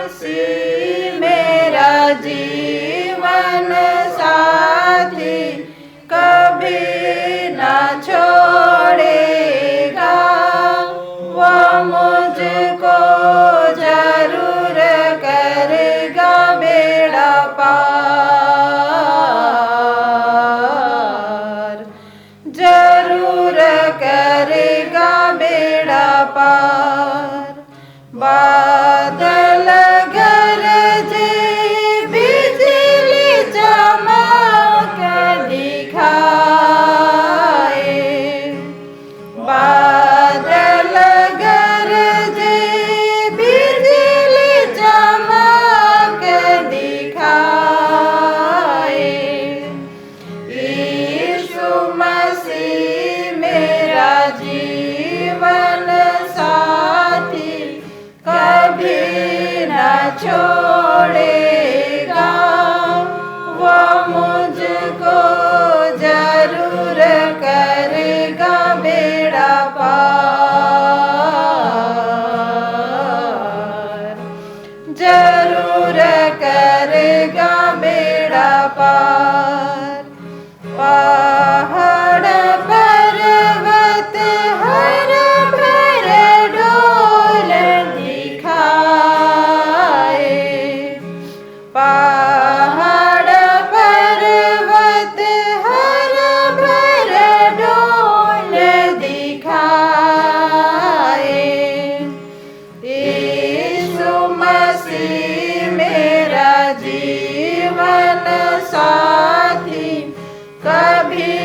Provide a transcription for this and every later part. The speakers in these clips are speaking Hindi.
मसीह मेरा जीवन साथी कभी ना छोड़ेगा। वो मुझको जरूर करेगा बेड़ा पार, जरूर करेगा बेड़ा पार। बादल गरजे बिजली चमक दिखाए, बादल गरजे बिजली चमक दिखाए। यीशु मसीह मेरा जीवन साथी कभी न छोड़ेगा। वो मुझको जरूर करेगा बेड़ा पार, जरूर करेगा बेड़ा पार। पहाड़ पर्वत हर भर डोल दिखाए, पहाड़ पर्वत हर भर डोल दिखाए। यीशु मसीह मेरा जीवन साथी कभी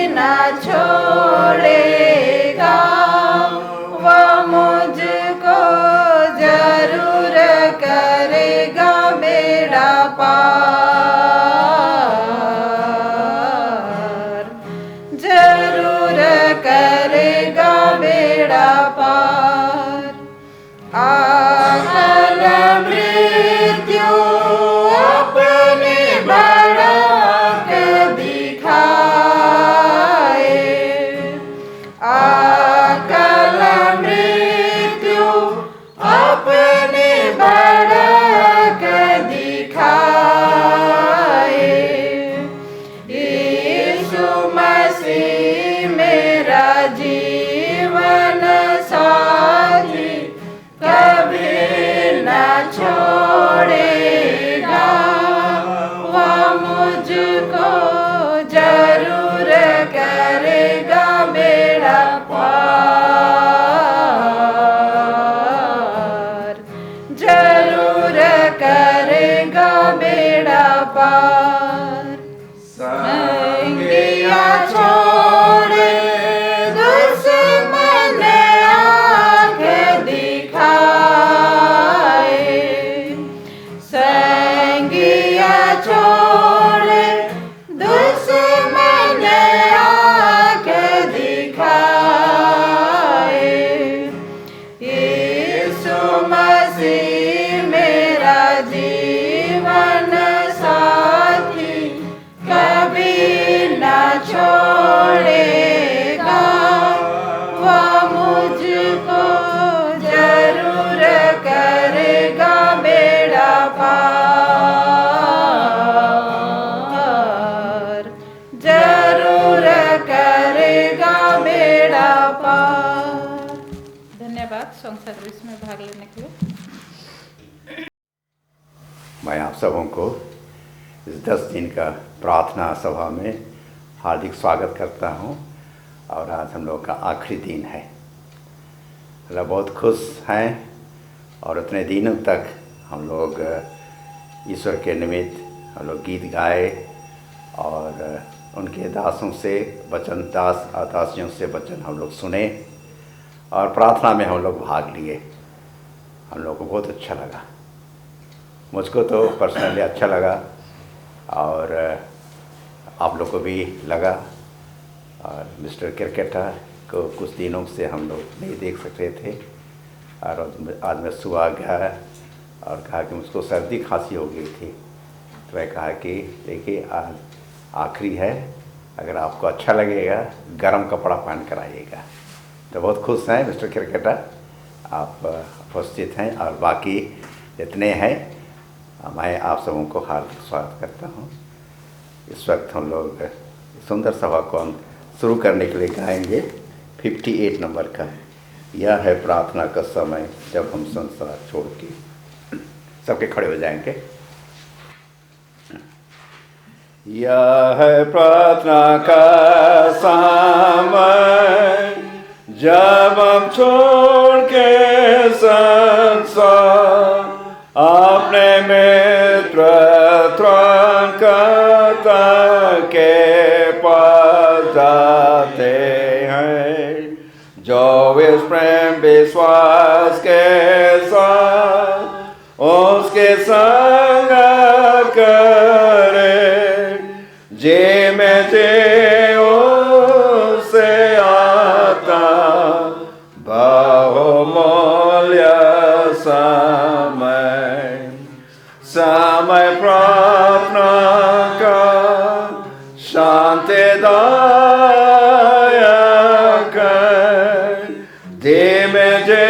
ना छोड़ेगा। वो मुझको जरूर करेगा बेड़ा पार, जरूर करेगा बेड़ा पार। आकल मृत्यु अपनी बढ़ाक दिखाए, आकल मृत्यु अपनी बढ़ाक दिखाए। यीशु मसीह मेरा जीवन साथी कभी न छोड़ेगा। वो मुझको जरूर करेगा बेड़ा पार, जरूर करेगा बेड़ा पार। संगिया छोड़े दुश्मन आँख दिखाए, संगिया छोड़े दुश्मन आँख दिखाए। यीशु मसीह मेरा जीवन साथी कभी ना छोड़ेगा। वो मुझको जरूर करेगा बेड़ा पार, जरूर करेगा बेड़ा पार। धन्यवाद सॉन्ग सर्विस में भाग लेने के लिए। मैं आप सबों को इस 10 दिन का प्रार्थना सभा में हार्दिक स्वागत करता हूं। और आज हम लोग का आखिरी दिन है। हम बहुत खुश हैं और उतने दिनों तक हम लोग ईश्वर के निमित्त हम लोग गीत गाए और उनके दासों से वचन, दास और दासियों से वचन हम लोग सुने और प्रार्थना में हम लोग भाग लिए। हम लोग को बहुत अच्छा लगा, मुझको तो पर्सनली अच्छा लगा और आप लोग को भी लगा। और मिस्टर क्रिकेटर को कुछ दिनों से हम लोग नहीं देख सकते थे और आज मैं सुबह गया और कहा कि मुझको सर्दी खांसी हो गई थी। तो मैं कहा कि देखिए आज आखिरी है, अगर आपको अच्छा लगेगा गर्म कपड़ा पहन कर आइएगा। तो बहुत खुश हैं मिस्टर क्रिकेटर, आप उपस्थित हैं। और बाकी इतने हैं। मैं आप सबों को हार्दिक स्वागत करता हूँ। इस वक्त हम लोग सुंदर सभा को हम शुरू करने के लिए गाएंगे 58 नंबर का। यह है प्रार्थना का समय जब हम संसार छोड़ के। सबके खड़े हो जाएंगे। यह है प्रार्थना का समय जब हम छोड़ के संसार अपने मित्र त्राणकर्ता के पास जाते हैं, जो इस प्रेम विश्वास के साथ उसके संग करे, जे में जे उससे आता बहुमूल्य समय प्रार्थना का शांतिदायक दे में जे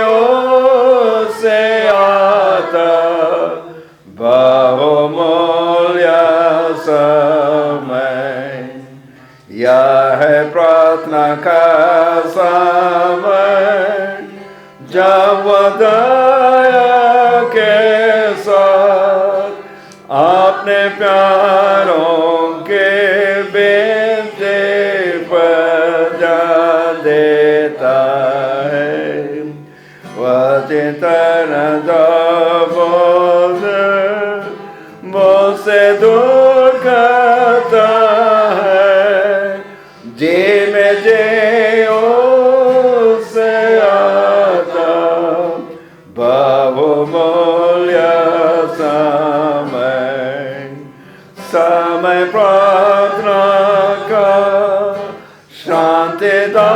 उससे आता बहुमूल्य समय। यह है प्रार्थना का समय जब वह दया के साथ अपने प्यारों के बेटे पर जान देता है। वह चिंतन मुझसे दूर करता है, जे में जे उससे आता बहुमूल्य समय प्रार्थना का शांतिदायक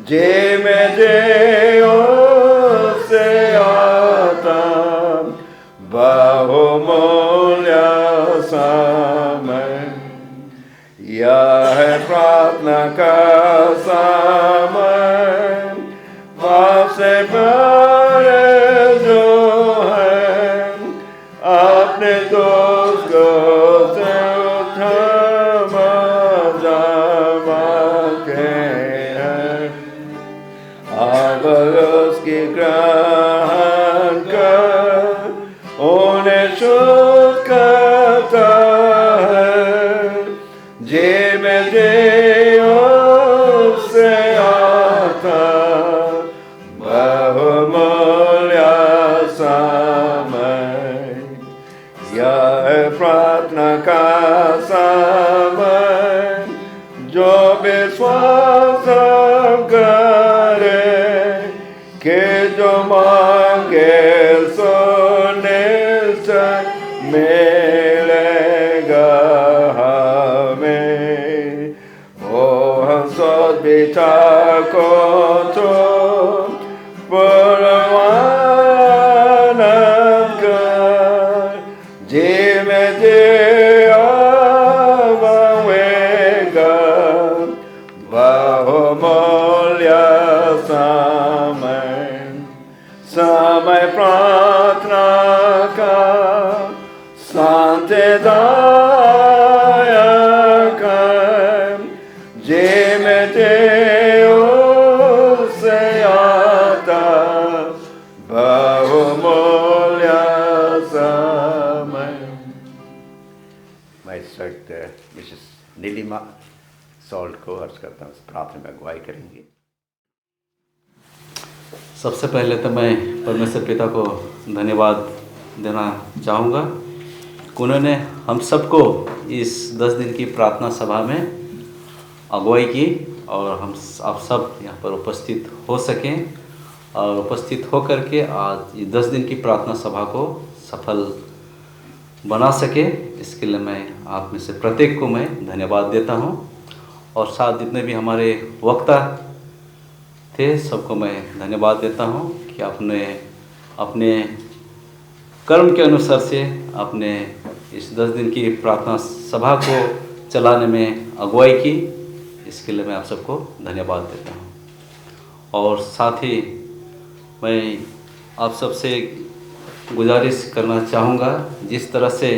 जे में जे उससे आता बहुमूल्य समय। यह है प्रार्थना का समय आपसे प्यारे जो है अपने दोस्त को से उठा के हैं, अब उसकी ग्रहण कर उन्हें शुद्ध करता है, जे में जे उससे आता बहुमूल्य समय। यह है प्रार्थना का समय जो विश्वास करे कि जो मांगे सो निश्चय मिलेगा हमें। ओ हम सोच विचार को तो परवान कर, जे में जे आवेगा बहुमूल्य समय प्रार्थना का शांतिदायक जे में जे उससे आता बहुमूल्य समय। मैं इस वक्त मिसेस नीलिमा सॉल्ट को अर्ज करता हूँ, प्रार्थना में अगुवाई करेंगे। सबसे पहले तो मैं परमेश्वर पिता को धन्यवाद देना चाहूँगा कि उन्होंने हम सबको इस 10 दिन की प्रार्थना सभा में अगुवाई की और हम आप सब यहाँ पर उपस्थित हो सकें और उपस्थित हो करके आज ये 10 दिन की प्रार्थना सभा को सफल बना सके। इसके लिए मैं आप में से प्रत्येक को मैं धन्यवाद देता हूँ और साथ जितने भी हमारे वक्ता थे सबको मैं धन्यवाद देता हूँ कि आपने अपने कर्म के अनुसार से अपने इस 10 दिन की प्रार्थना सभा को चलाने में अगुवाई की। इसके लिए मैं आप सबको धन्यवाद देता हूँ और साथ ही मैं आप सबसे गुजारिश करना चाहूँगा, जिस तरह से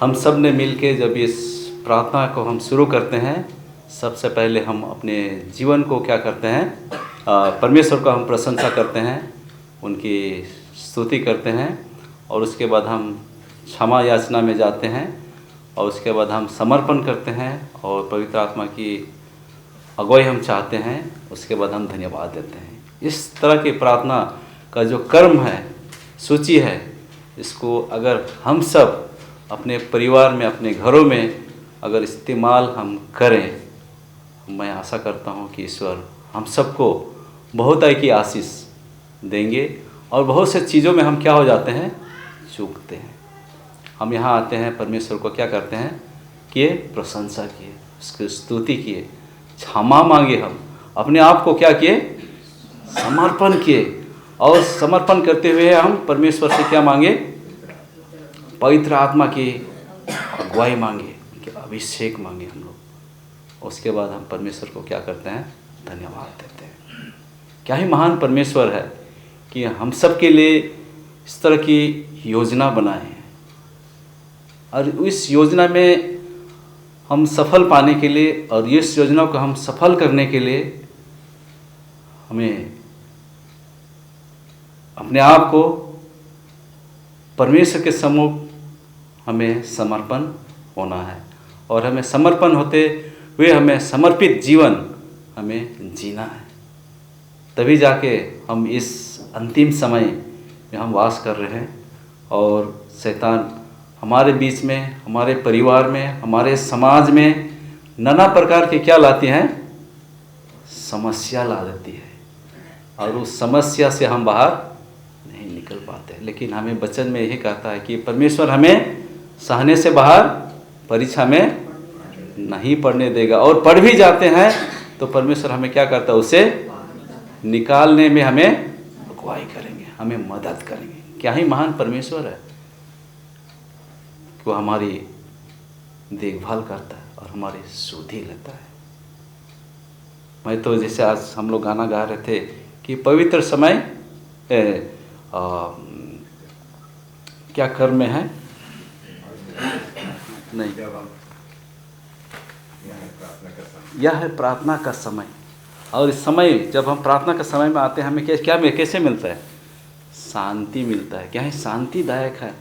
हम सब ने मिल के जब इस प्रार्थना को हम शुरू करते हैं, सबसे पहले हम अपने जीवन को क्या करते हैं, परमेश्वर को हम प्रशंसा करते हैं, उनकी स्तुति करते हैं, और उसके बाद हम क्षमा याचना में जाते हैं, और उसके बाद हम समर्पण करते हैं और पवित्र आत्मा की अगुवाई हम चाहते हैं, उसके बाद हम धन्यवाद देते हैं। इस तरह की प्रार्थना का जो कर्म है, सूची है, इसको अगर हम सब अपने परिवार में, अपने घरों में अगर इस्तेमाल हम करें, मैं आशा करता हूँ कि ईश्वर हम सबको बहुत की आशीष देंगे, और बहुत से चीज़ों में हम क्या हो जाते हैं, चूकते हैं। हम यहाँ आते हैं, परमेश्वर को क्या करते हैं, किए प्रशंसा किए, उसकी स्तुति किए, क्षमा मांगे, हम अपने आप को क्या किए, समर्पण किए, और समर्पण करते हुए हम परमेश्वर से क्या मांगे, पवित्र आत्मा की अगुवाई मांगे, कि अभिषेक मांगे हम लोग। उसके बाद हम परमेश्वर को क्या करते हैं, धन्यवाद देते हैं। क्या ही महान परमेश्वर है कि हम सब के लिए इस तरह की योजना बनाए हैं, और इस योजना में हम सफल पाने के लिए, और इस योजना को हम सफल करने के लिए हमें अपने आप को परमेश्वर के सम्मुख हमें समर्पण होना है, और हमें समर्पण होते हुए हमें समर्पित जीवन हमें जीना है। तभी जाके हम इस अंतिम समय में हम वास कर रहे हैं, और शैतान हमारे बीच में, हमारे परिवार में, हमारे समाज में नाना प्रकार के क्या लाती हैं, समस्या ला देती है, और उस समस्या से हम बाहर नहीं निकल पाते। लेकिन हमें वचन में यही कहता है कि परमेश्वर हमें सहने से बाहर परीक्षा में नहीं पढ़ने देगा, और पढ़ भी जाते हैं तो परमेश्वर हमें क्या करता है, उसे निकालने में हमें अगुवाई करेंगे, हमें मदद करेंगे। क्या ही महान परमेश्वर है, वो हमारी देखभाल करता है और हमारी सुधि लेता है। मैं तो जैसे आज हम लोग गाना गा रहे थे कि पवित्र समय क्या कर्म में है, नहीं, यह है प्रार्थना का समय। और इस समय जब हम प्रार्थना के समय में आते हैं, हमें कैसे मिलता है, शांति मिलता है। क्या है, शांतिदायक है।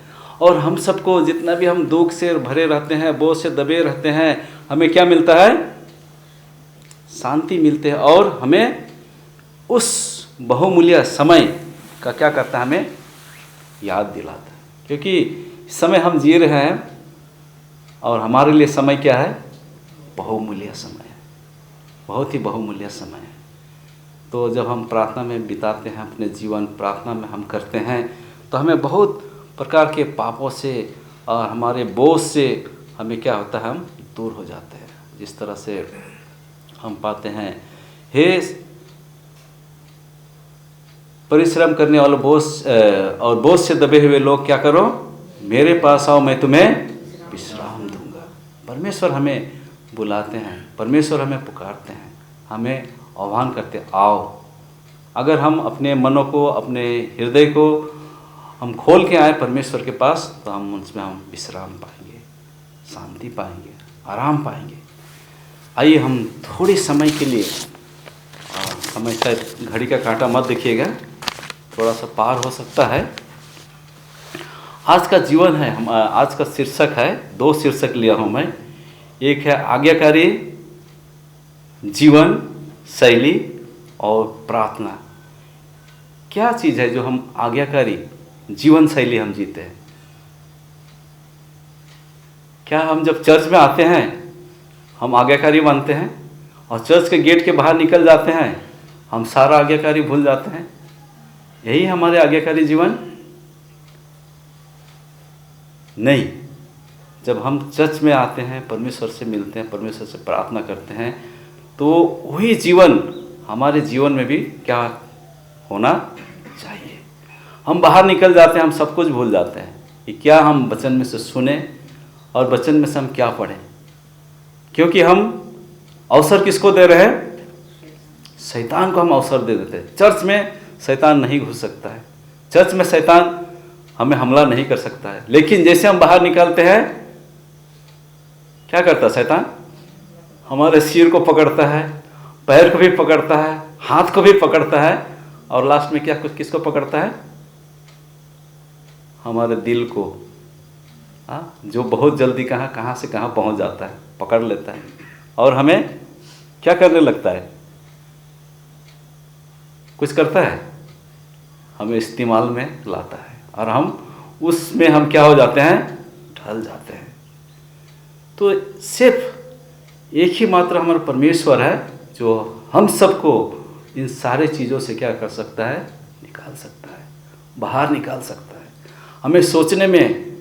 और हम सबको जितना भी हम दुख से भरे रहते हैं, बोझ से दबे रहते हैं, हमें क्या मिलता है, शांति मिलते हैं, और हमें उस बहुमूल्य समय का क्या करता है, हमें याद दिलाता है। क्योंकि इस समय हम जी रहे हैं, और हमारे लिए समय क्या है, बहुमूल्य समय है, बहुत ही बहुमूल्य समय है। तो जब हम प्रार्थना में बिताते हैं अपने जीवन, प्रार्थना में हम करते हैं, तो हमें बहुत प्रकार के पापों से और हमारे बोझ से हमें क्या होता है, हम दूर हो जाते हैं। जिस तरह से हम पाते हैं, हे परिश्रम करने वाले बोझ से दबे हुए लोग, क्या करो, मेरे पास आओ, मैं तुम्हें विश्राम दूंगा। परमेश्वर हमें बुलाते हैं, परमेश्वर हमें पुकारते हैं, हमें आह्वान करते हैं, आओ। अगर हम अपने मनों को, अपने हृदय को हम खोल के आए परमेश्वर के पास, तो हम उसमें हम विश्राम पाएंगे, शांति पाएंगे, आराम पाएंगे। आइए हम थोड़े समय के लिए, समय शायद घड़ी का कांटा मत देखिएगा, थोड़ा सा पार हो सकता है। आज का जीवन है, हम आज का शीर्षक है, 2 शीर्षक लिया हूँ मैं। एक है आज्ञाकारी जीवन शैली और प्रार्थना। क्या चीज़ है जो हम आज्ञाकारी जीवन शैली हम जीते हैं? क्या हम जब चर्च में आते हैं हम आज्ञाकारी बनते हैं, और चर्च के गेट के बाहर निकल जाते हैं हम सारा आज्ञाकारी भूल जाते हैं? यही हमारे आज्ञाकारी जीवन? नहीं। जब हम चर्च में आते हैं, परमेश्वर से मिलते हैं, परमेश्वर से प्रार्थना करते हैं, तो वही जीवन हमारे जीवन में भी क्या होना चाहिए। हम बाहर निकल जाते हैं, हम सब कुछ भूल जाते हैं कि क्या हम वचन में से सुने और वचन में से हम क्या पढ़ें, क्योंकि हम अवसर किसको दे रहे हैं? शैतान को हम अवसर दे देते हैं। चर्च में शैतान नहीं घुस सकता है, चर्च में शैतान हमें हमला नहीं कर सकता है। लेकिन जैसे हम बाहर निकलते हैं, क्या करता है शैतान? हमारे सिर को पकड़ता है, पैर को भी पकड़ता है, हाथ को भी पकड़ता है, और लास्ट में क्या कुछ किसको पकड़ता है? हमारे दिल को, जो बहुत जल्दी कहाँ से कहाँ पहुंच जाता है, पकड़ लेता है और हमें क्या करने लगता है? कुछ करता है, हमें इस्तेमाल में लाता है और हम उसमें हम क्या हो जाते हैं? ढल जाते हैं। तो सिर्फ एक ही मात्र हमारा परमेश्वर है जो हम सबको इन सारे चीज़ों से क्या कर सकता है? निकाल सकता है, बाहर निकाल सकता है। हमें सोचने में,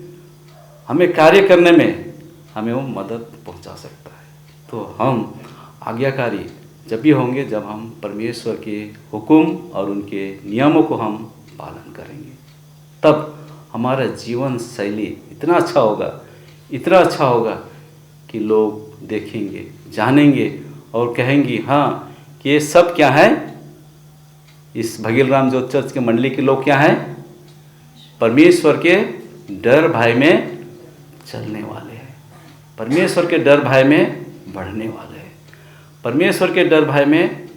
हमें कार्य करने में हमें वो मदद पहुंचा सकता है। तो हम आज्ञाकारी जब भी होंगे जब हम परमेश्वर के हुक्म और उनके नियमों को हम पालन करेंगे, तब हमारा जीवन शैली इतना अच्छा होगा कि लोग देखेंगे, जानेंगे और कहेंगे हाँ कि ये सब क्या है? इस भगील राम ज्योत चर्च के मंडली के लोग क्या हैं? परमेश्वर के डर भय में चलने वाले हैं, परमेश्वर के डर भय में बढ़ने वाले हैं, परमेश्वर के डर भय में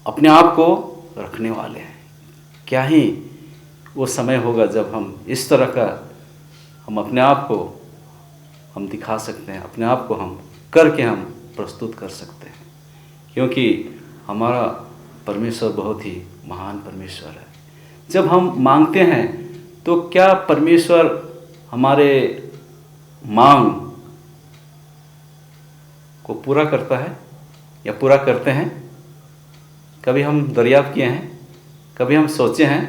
अपने आप को रखने वाले हैं। क्या ही वो समय होगा जब हम इस तरह का हम अपने आप को हम दिखा सकते हैं, अपने आप को हम करके हम प्रस्तुत कर सकते हैं, क्योंकि हमारा परमेश्वर बहुत ही महान परमेश्वर है। जब हम मांगते हैं तो क्या परमेश्वर हमारे मांग को पूरा करता है या पूरा करते हैं? कभी हम दरियाफ्त किए हैं, कभी हम सोचे हैं?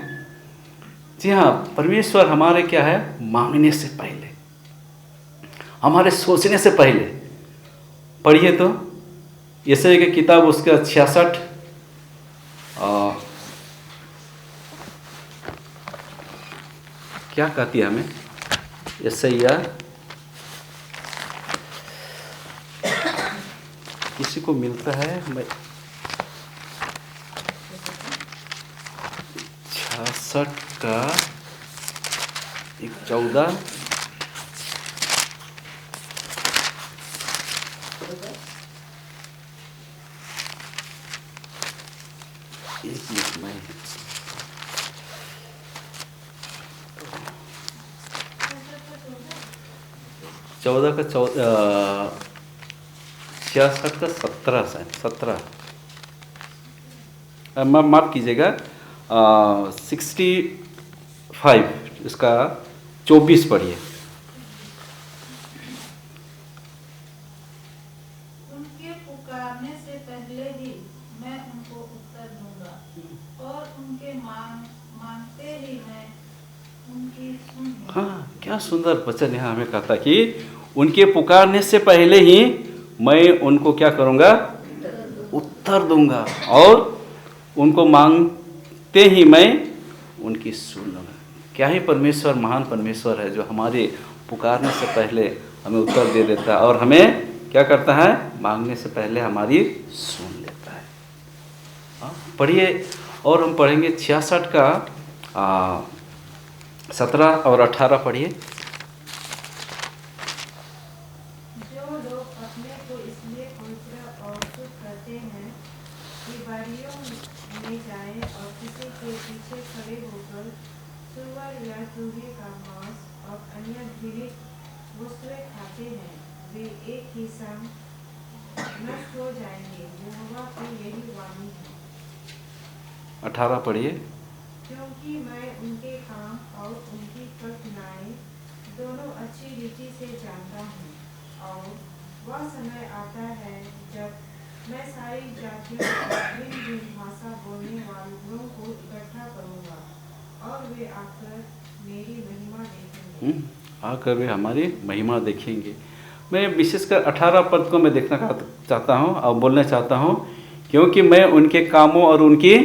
जी हाँ, परमेश्वर हमारे क्या है? मांगने से पहले, हमारे सोचने से पहले। पढ़िए तो यशायाह की किताब उसका 66 क्या कहती है हमें? यशायाह किसी को मिलता है? 66 का 14 एक मिनट में 14 का 66 का 17 माफ़ कीजिएगा, 65 इसका 24 पढ़िए। उनके पुकारने से पहले ही मैं उनको उत्तर दूंगा और उनके मांगते ही मैं उनकी सुनूंगा। हाँ, क्या सुंदर वचन यहाँ हमें कहता कि उनके पुकारने से पहले ही मैं उनको क्या करूँगा? उत्तर दूंगा और उनको मांगते ही मैं उनकी सुनूंगा। क्या ही परमेश्वर महान परमेश्वर है जो हमारे पुकारने से पहले हमें उत्तर दे देता है और हमें क्या करता है? मांगने से पहले हमारी सुन लेता है। पढ़िए, और हम पढ़ेंगे 66 का 17 और 18 पढ़िए। जो लोग अपने को इसलिए पवित्र और शुद्ध करते हैं कि बारियों में जाएं और किसी के पीछे खड़े होकर सुअर या चूहे का मांस और अन्य घृणित वस्तुएं खाते हैं, वे एक ही संग नष्ट हो जाएंगे। यहोवा की यही वाणी है। 18 पढ़िए। क्योंकि मैं उनके काम और उनकी कठिनाई दोनों अच्छी रीति से जानता हूँ, और वह समय आता है जब मैं सारी जातियों और भिन्न भाषा बोलने वालों को इकट्ठा करूँगा और वे आकर मेरी महिमा देखेंगे। आकर वे हमारी महिमा देखेंगे। मैं विशेषकर 18 पद को मैं देखना चाहता हूँ और बोलना चाहता हूँ, क्योंकि मैं उनके कामों और उनकी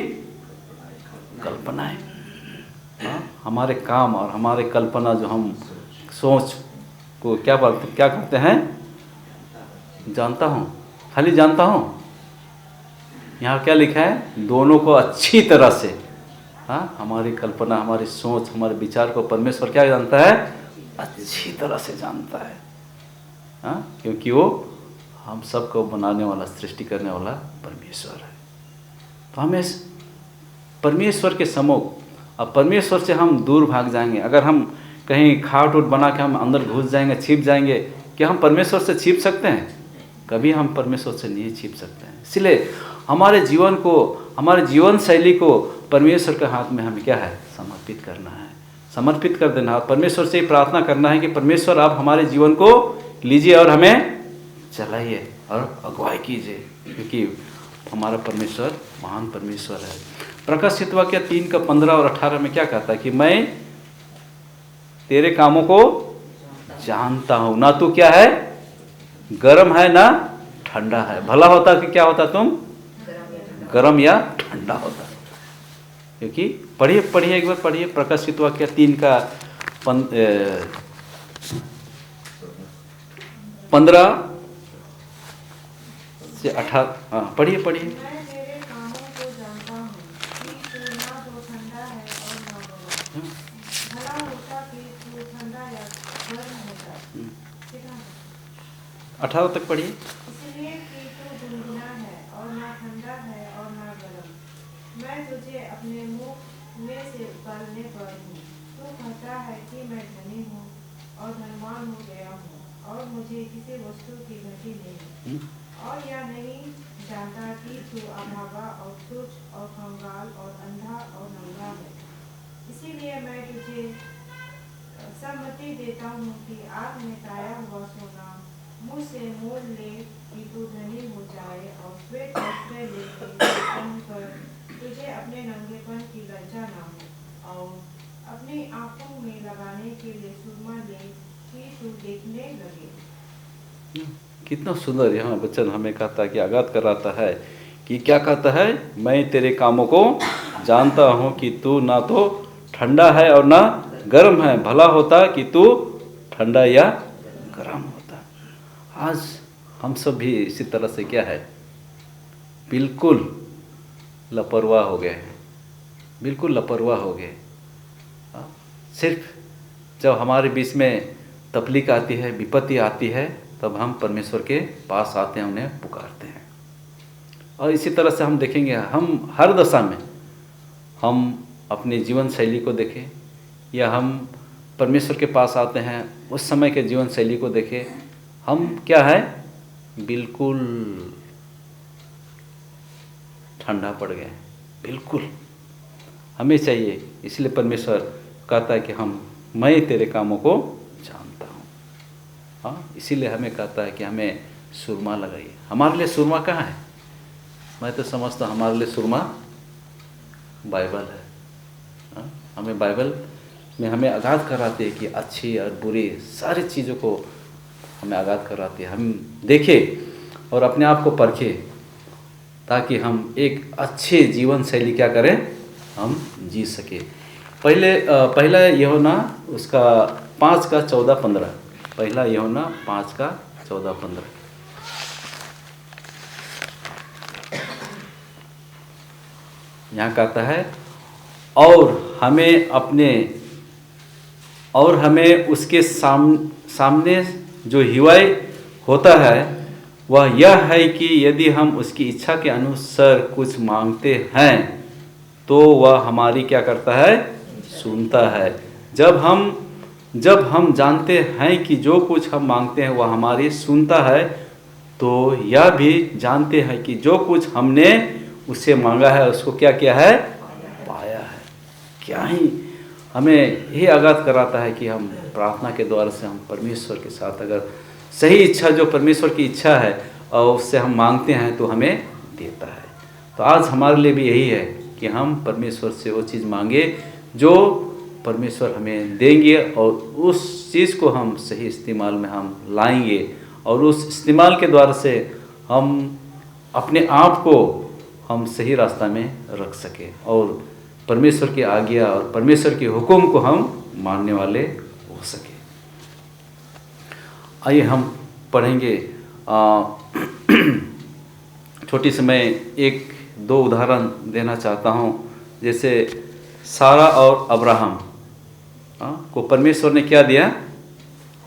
कल्पनाएं, हमारे काम और हमारे कल्पना जो हम सोच को क्या करते हैं? जानता हूँ, खाली जानता हूँ, यहाँ क्या लिखा है? दोनों को अच्छी तरह से, हाँ, हमारी कल्पना, हमारी सोच, हमारे विचार को परमेश्वर क्या जानता है? अच्छी तरह से जानता है, हाँ, क्योंकि वो हम सबको बनाने वाला, सृष्टि करने वाला परमेश्वर है। तो हमें परमेश्वर के सम्मुख, अब परमेश्वर से हम दूर भाग जाएंगे। अगर हम कहीं खाट उट बना के हम अंदर घुस जाएंगे, छिप जाएंगे, क्या हम परमेश्वर से छिप सकते हैं? कभी हम परमेश्वर से नहीं छिप सकते हैं। इसलिए हमारे जीवन को, हमारे जीवन शैली को परमेश्वर के हाथ में हमें क्या है? समर्पित करना है, समर्पित कर देना। परमेश्वर से ही प्रार्थना करना है कि परमेश्वर आप हमारे जीवन को लीजिए और हमें चलाइए और अगुवाई कीजिए, क्योंकि हमारा परमेश्वर महान परमेश्वर है। प्रकाशित वाक्य 3:15 और 18 में क्या कहता है कि मैं तेरे कामों को जानता हूँ, ना तू क्या है? गर्म है ना ठंडा है। भला होता कि क्या होता तुम? गर्म या ठंडा होता। क्योंकि पढ़िए एक बार पढ़िए, प्रकाशित वाक्य 3:15 से 18, हाँ पढ़िए। मैं तेरे कामों को जानता हूँ कि तू ना तो ठंडा है और ना गर्म। भला होता कि तू ठंडा या गर्म होता। कितना? 18 तक पढ़िए। इसलिए कि तू गुनगुना है और ना ठंडा है और ना गर्म, मैं तुझे अपने मुंह में से उतारने पर हूँ। तू कहता है कि मैं धनी हूँ और धनवान हो गया हूँ और मुझे किसी वस्तु की घटी नहीं, और यह नहीं जानता कि तू अभागा और तुच्छ और कंगाल और अंधा और नंगा है। इसीलिए मैं तुझे सम्मति देता हूँ कि आग में ताया हुआ सोना मुझ से मोल ले कि तू धनी हो जाए, और श्वेत वस्त्र लेके पहनकर तुझे अपने नंगेपन की लज्जा ना हो, और अपनी आंखों में लगाने के लिए सुरमा ले कि तू देखने लगे। कितना सुंदर यहाँ वचन हमें कहता है कि आगात कराता है कि क्या कहता है? मैं तेरे कामों को जानता हूँ कि तू ना तो ठंडा है और ना गर्म है। भला होता कि तू ठंडा या गर्म होता। आज हम सब भी इसी तरह से क्या है? बिल्कुल लापरवाह हो गए हैं, बिल्कुल लापरवाह हो गए। सिर्फ जब हमारे बीच में तकलीफ आती है, विपत्ति आती है, तब हम परमेश्वर के पास आते हैं, उन्हें पुकारते हैं। और इसी तरह से हम देखेंगे, हम हर दशा में हम अपने जीवन शैली को देखें या हम परमेश्वर के पास आते हैं, उस समय के जीवन शैली को देखें, हम क्या है? बिल्कुल ठंडा पड़ गए, बिल्कुल। हमें चाहिए, इसलिए परमेश्वर कहता है कि मैं तेरे कामों को जानता हूँ। हाँ, इसीलिए हमें कहता है कि हमें सुरमा लगाइए। हमारे लिए सुरमा कहाँ है? मैं तो समझता हूँ हमारे लिए सुरमा बाइबल है। हाँ? हमें बाइबल में हमें आगाह कराती है कि अच्छी और बुरी सारी चीज़ों को हमें आगाह कराती है। हम देखें और अपने आप को परखें, ताकि हम एक अच्छे जीवन शैली क्या करें? हम जी सके। पहला यूहन्ना उसका 5:14-15, पहला यूहन्ना 5:14-15। यहाँ कहता है, और हमें उसके सामने जो हिवाई होता है वह यह है कि यदि हम उसकी इच्छा के अनुसार कुछ मांगते हैं तो वह हमारी क्या करता है? सुनता है। जब हम जानते हैं कि जो कुछ हम मांगते हैं वह हमारी सुनता है, तो यह भी जानते हैं कि जो कुछ हमने उससे मांगा है उसको क्या किया है? पाया है। क्या ही हमें यही आगाह कराता है कि हम प्रार्थना के द्वारा से हम परमेश्वर के साथ अगर सही इच्छा, जो परमेश्वर की इच्छा है, और उससे हम मांगते हैं तो हमें देता है। तो आज हमारे लिए भी यही है कि हम परमेश्वर से वो चीज़ मांगे जो परमेश्वर हमें देंगे, और उस चीज़ को हम सही इस्तेमाल में हम लाएंगे, और उस इस्तेमाल के द्वारा से हम अपने आप को हम सही रास्ता में रख सके और परमेश्वर की आज्ञा और परमेश्वर के हुक्म को हम मानने वाले हो सके। आइए हम पढ़ेंगे छोटी सी मैं एक दो उदाहरण देना चाहता हूँ। जैसे सारा और अब्राहम को परमेश्वर ने क्या दिया?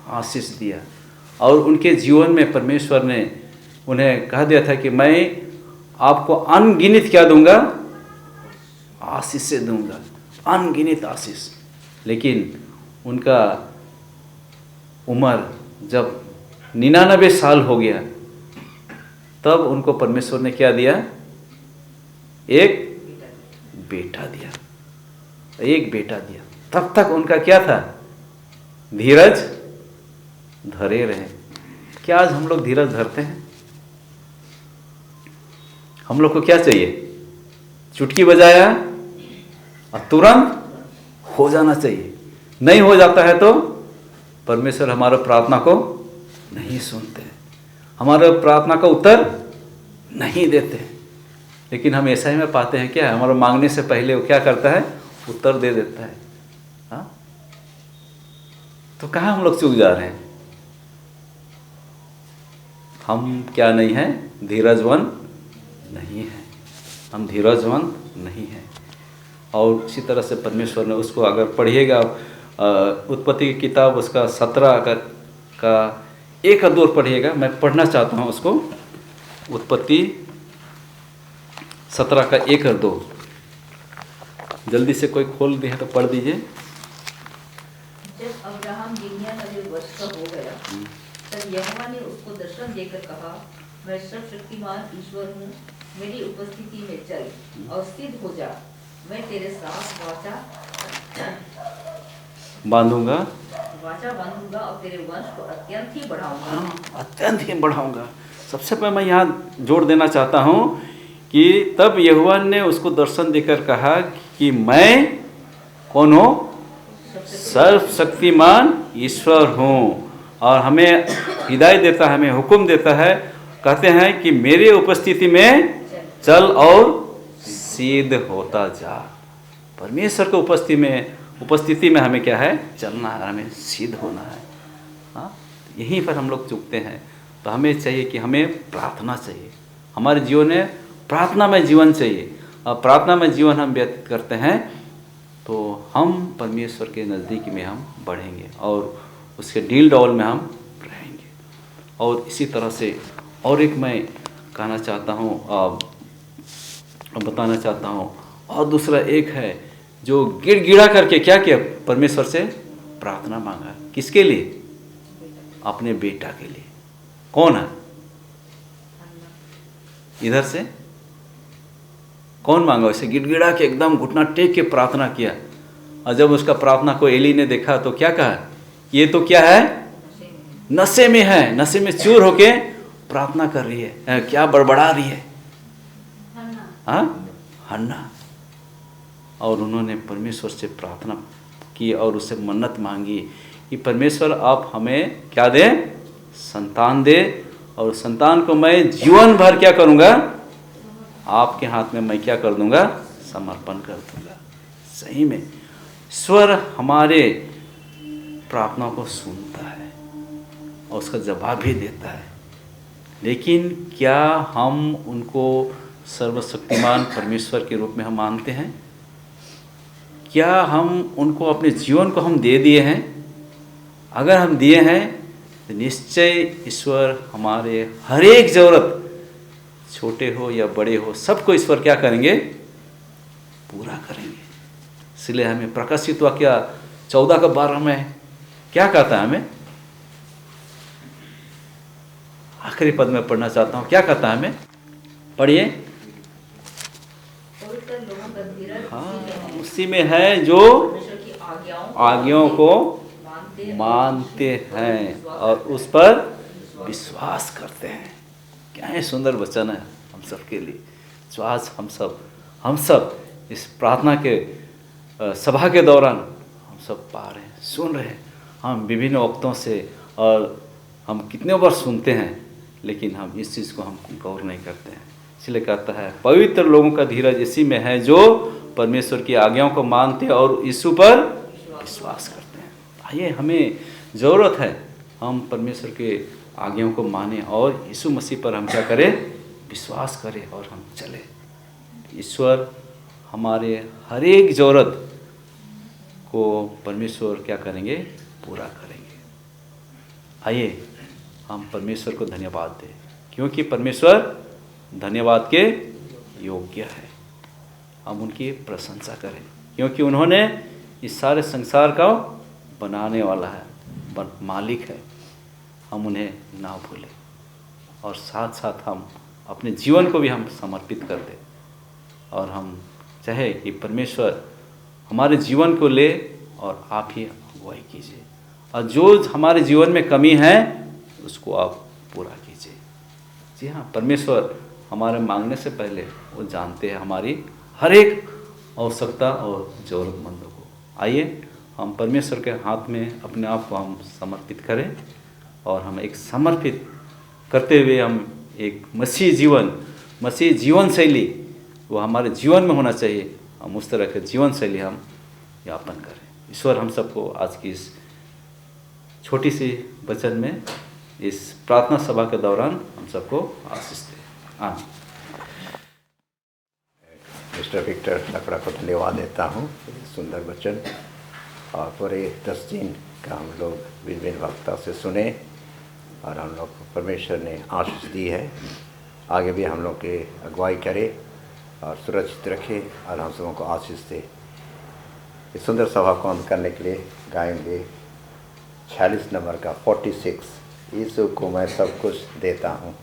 आशीष दिया। और उनके जीवन में परमेश्वर ने उन्हें कह दिया था कि मैं आपको अनगिनत क्या दूंगा? आशीष से दूंगा, अनगिनत आशीष। लेकिन उनका उम्र जब 99 साल हो गया, तब उनको परमेश्वर ने क्या दिया? एक बेटा दिया, एक बेटा दिया। तब तक उनका क्या था? धीरज धरे रहे। क्या आज हम लोग धीरज धरते हैं? हम लोग को क्या चाहिए? चुटकी बजाया और तुरंत हो जाना चाहिए। नहीं हो जाता है तो परमेश्वर हमारा प्रार्थना को नहीं सुनते, हमारे प्रार्थना का उत्तर नहीं देते। लेकिन हम ऐसा ही में पाते हैं क्या? हमारा मांगने से पहले वो क्या करता है? उत्तर दे देता है। हाँ, तो कहाँ हम लोग चूक जा रहे हैं? हम क्या नहीं हैं? धीरजवन नहीं है, हम धीरजवन नहीं हैं। और इसी तरह से परमेश्वर ने उसको, अगर पढ़िएगा उत्पत्ति की किताब उसका 17 का 1 और 2 पढ़िएगा। मैं पढ़ना चाहता हूँ उसको। उत्पत्ति 17 का 1 और 2 जल्दी से कोई खोल दिए तो पढ़ दीजिए। जब अब्राहम 99 वर्ष का हो गया, तब यहोवा ने उसको दर्शन देकर कहा, मैं सर्वशक्तिमान ईश्वर हूँ, मेरी उपस्थिति में चल और सिद्ध हो जा। मैं तेरे साथ वाचा बांधूंगा और तेरे वंश को अत्यंत ही बढ़ाऊंगा। अत्यंत ही बढ़ाऊंगा। सबसे पहले मैं यहाँ जोड़ देना चाहता हूँ कि तब यहोवा ने उसको दर्शन देकर कहा कि मैं कौन हूँ? सर्वशक्तिमान ईश्वर हूँ। और हमें हिदायत देता है, हमें हुक्म देता है, कहते हैं कि मेरे उपस्थिति में चल और सिद्ध होता जा। परमेश्वर के उपस्थिति में हमें क्या है? चलना है, हमें सिद्ध होना है। हाँ, यहीं पर हम लोग चूकते हैं। तो हमें चाहिए कि हमें प्रार्थना चाहिए, हमारे जीवन में प्रार्थना में जीवन चाहिए। और प्रार्थना में जीवन हम व्यतीत करते हैं तो हम परमेश्वर के नज़दीक में हम बढ़ेंगे और उसके डील डॉल में हम रहेंगे। और इसी तरह से और एक मैं कहना चाहता हूँ, बताना चाहता हूँ। और दूसरा एक है जो गिड़गिड़ा करके क्या किया? परमेश्वर से प्रार्थना मांगा। किसके लिए? अपने बेटा के लिए। कौन है? इधर से कौन मांगा? उसे गिड़गिड़ा के एकदम घुटना टेक के प्रार्थना किया। और जब उसका प्रार्थना को एली ने देखा तो क्या कहा? ये तो क्या है? नशे में है, नशे में चूर होके प्रार्थना कर रही है, क्या बड़बड़ा रही है। हाँ, हन्ना। और उन्होंने परमेश्वर से प्रार्थना की और उससे मन्नत मांगी कि परमेश्वर आप हमें क्या दे? संतान दे। और संतान को मैं जीवन भर क्या करूँगा? आपके हाथ में मैं क्या कर दूँगा? समर्पण कर दूँगा। सही में ईश्वर हमारे प्रार्थना को सुनता है और उसका जवाब भी देता है। लेकिन क्या हम उनको सर्वशक्तिमान परमेश्वर के रूप में हम मानते हैं? क्या हम उनको अपने जीवन को हम दे दिए हैं? अगर हम दिए हैं तो निश्चय ईश्वर हमारे हर एक ज़रूरत, छोटे हो या बड़े हो, सबको ईश्वर क्या करेंगे? पूरा करेंगे। इसलिए हमें प्रकाशित वाक्य 14 का 12 में क्या कहता है? हमें आखिरी पद में पढ़ना चाहता हूँ। क्या कहता है? हमें पढ़िए। हाँ, उसी में है जो आज्ञाओं को मानते हैं और उस पर विश्वास करते हैं। क्या है सुंदर वचन है हम सब के लिए। जो आज हम सब इस प्रार्थना के सभा के दौरान हम सब पा रहे हैं, सुन रहे हैं। हम विभिन्न वक्तों से और हम कितने बार सुनते हैं, लेकिन हम इस चीज़ को हम गौर नहीं करते हैं। इसलिए कहता है पवित्र लोगों का धीरज इसी में है जो परमेश्वर की आज्ञाओं को मानते और यीशु पर विश्वास करते हैं। आइए, हमें ज़रूरत है हम परमेश्वर के आज्ञाओं को माने और यीशु मसीह पर हम क्या करें? विश्वास करें और हम चले। ईश्वर हमारे हर एक ज़रूरत को परमेश्वर क्या करेंगे, पूरा करेंगे। आइए हम परमेश्वर को धन्यवाद दें, क्योंकि परमेश्वर धन्यवाद के योग्य है। हम उनकी प्रशंसा करें, क्योंकि उन्होंने इस सारे संसार का बनाने वाला है, मालिक है। हम उन्हें ना भूलें और साथ साथ हम अपने जीवन को भी हम समर्पित कर दें और हम चाहे कि परमेश्वर हमारे जीवन को ले और आप ही अगुवाई कीजिए, और जो हमारे जीवन में कमी है उसको आप पूरा कीजिए। जी हाँ, परमेश्वर हमारे मांगने से पहले वो जानते हैं हमारी हर एक आवश्यकता और ज़रूरतमंदों को। आइए हम परमेश्वर के हाथ में अपने आप को हम समर्पित करें और हम एक समर्पित करते हुए हम एक मसीह जीवन शैली वो हमारे जीवन में होना चाहिए। हम उस तरह के जीवन शैली हम यापन करें। ईश्वर हम सबको आज की इस छोटी सी वचन में, इस प्रार्थना सभा के दौरान हम सबको आशीष दे। आमीन। मिस्टर विक्टर लकड़ा को धन्यवाद देता हूँ, सुंदर वचन और पूरे 10 दिन का हम लोग विभिन्न वक्ता से सुने और हम लोग को परमेश्वर ने आशीष दी है। आगे भी हम लोग के अगुवाई करे और सुरक्षित रखे और हम सबों को आशीष दे। इस सुंदर सभा को अंत करने के लिए गाएंगे 46 नंबर का 46, यीशु को मैं सब कुछ देता हूँ।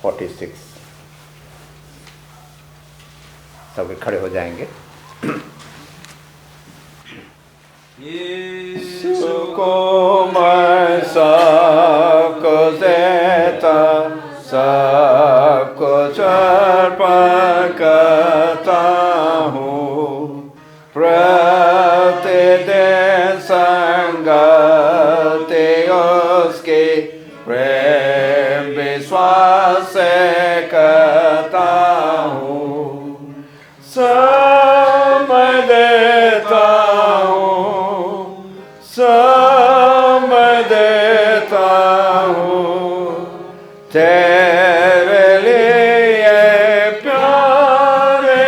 46 सब खड़े हो जाएंगे। यीशु को मैं सब कुछ देता, सब कुछ अर्पण करता हूँ। प्रतिदिन संगति उसके प्रेम विश्वास से करता हूँ। समय देता हूँ, समय देता हूँ तेरे लिए प्यारे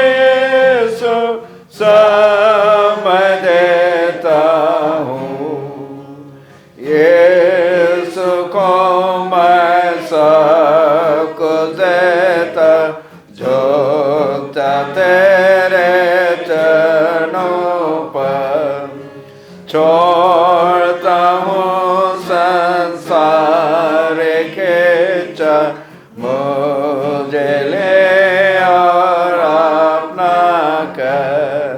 यीशु, समय देता हूँ। यीशु को मैं सब कुछ देता, झुकता तेरे चरणों पर, छोड़ता हूँ संसार के इच्छा, मुझे ले और अपना कर।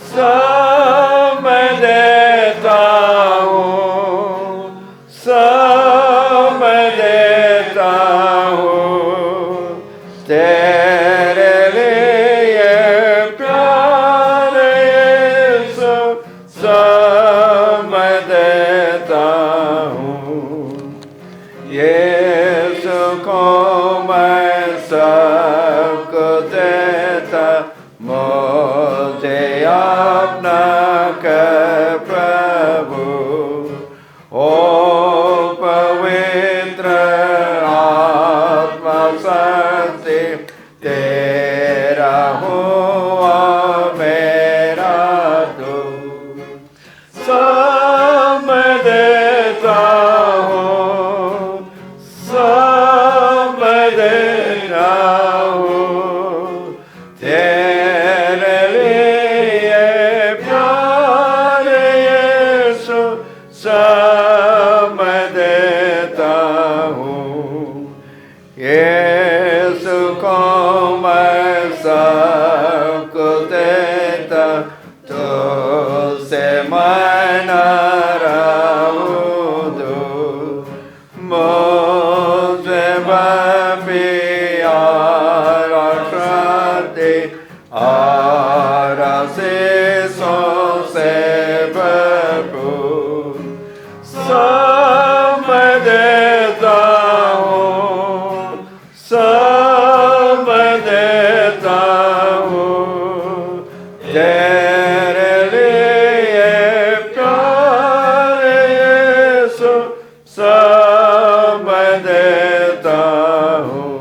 समय देता हूँ, समय देता हूँ तेरे लिए प्यारे यीशु, समय देता हूँ। यीशु को मैं सब कुछ देता, मुझे अपना कर प्रभु। ओ पवित्र आत्मा शक्ति तेरा हुआ मेरा तू। समय देता हूँ, समय देता हूँ तेरे लिए प्यारे यीशु, समय देता हूँ। यीशु को मैं सब कुछ देता, तुझसे मैं न रहूँ दूर। मुझे प्यार और शांति और आशीषों से भरपूर समय देता हूँ, समय देता हूँ तेरे लिए प्यारे यीशु, समय देता हूँ।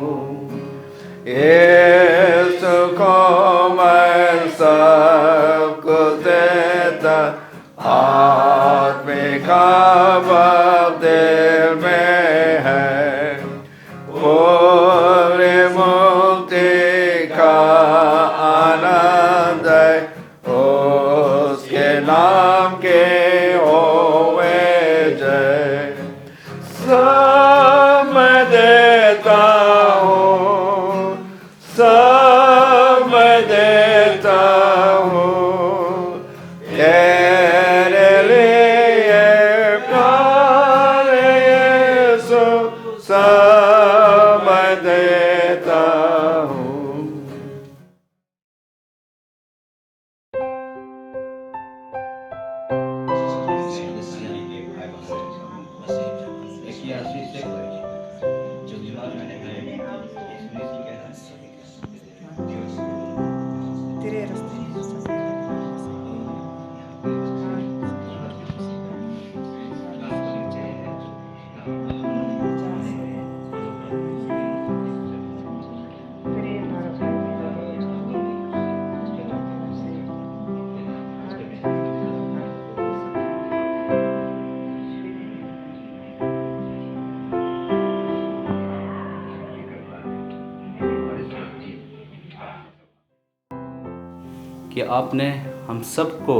कि आपने हम सबको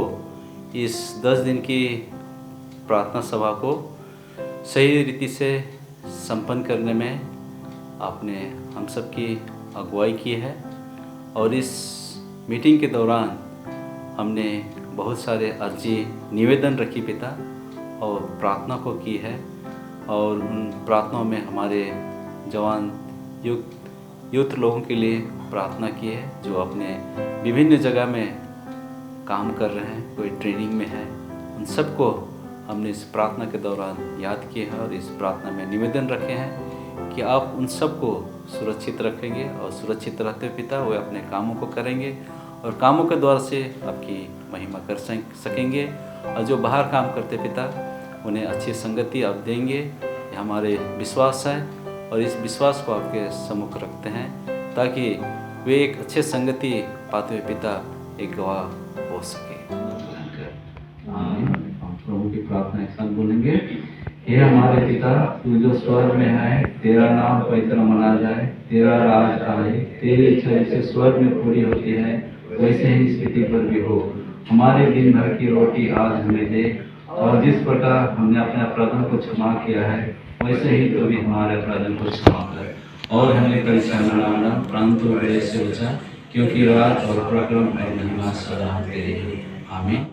इस 10 दिन की प्रार्थना सभा को सही रीति से संपन्न करने में आपने हम सब की अगुवाई की है। और इस मीटिंग के दौरान हमने बहुत सारे अर्जी निवेदन रखी पिता और प्रार्थना को की है, और उन प्रार्थनाओं में हमारे जवान यूथ लोगों के लिए प्रार्थना की है जो अपने विभिन्न जगह में काम कर रहे हैं, कोई ट्रेनिंग में है। उन सबको हमने इस प्रार्थना के दौरान याद किया है और इस प्रार्थना में निवेदन रखे हैं कि आप उन सबको सुरक्षित रखेंगे, और सुरक्षित रहते पिता वे अपने कामों को करेंगे और कामों के द्वारा से आपकी महिमा कर सकेंगे। और जो बाहर काम करते पिता उन्हें अच्छी संगति आप देंगे, ये हमारे विश्वास है। और इस विश्वास को आपके सम्मुख रखते हैं ताकि वे एक अच्छे संगति पाते हुए पिता एक गवाह हो सके। हम प्रभु की प्रार्थना एक साथ बोलेंगे। हे हमारे पिता, तू जो स्वर्ग में है, तेरा नाम पवित्र माना जाए, तेरा राज आए, तेरी इच्छा जैसे स्वर्ग में पूरी होती है वैसे ही इस पृथ्वी पर भी हो। हमारे दिन भर की रोटी आज हमें दे, और जिस प्रकार हमने अपने अपराधों को क्षमा किया है वैसे ही तो भी हमारे अपराधों को क्षमा कर, और हमें परीक्षा में न डालना परंतु बुरे से बचा, क्योंकि राज और पराक्रम और महिमा सदा तेरी है। आमीन।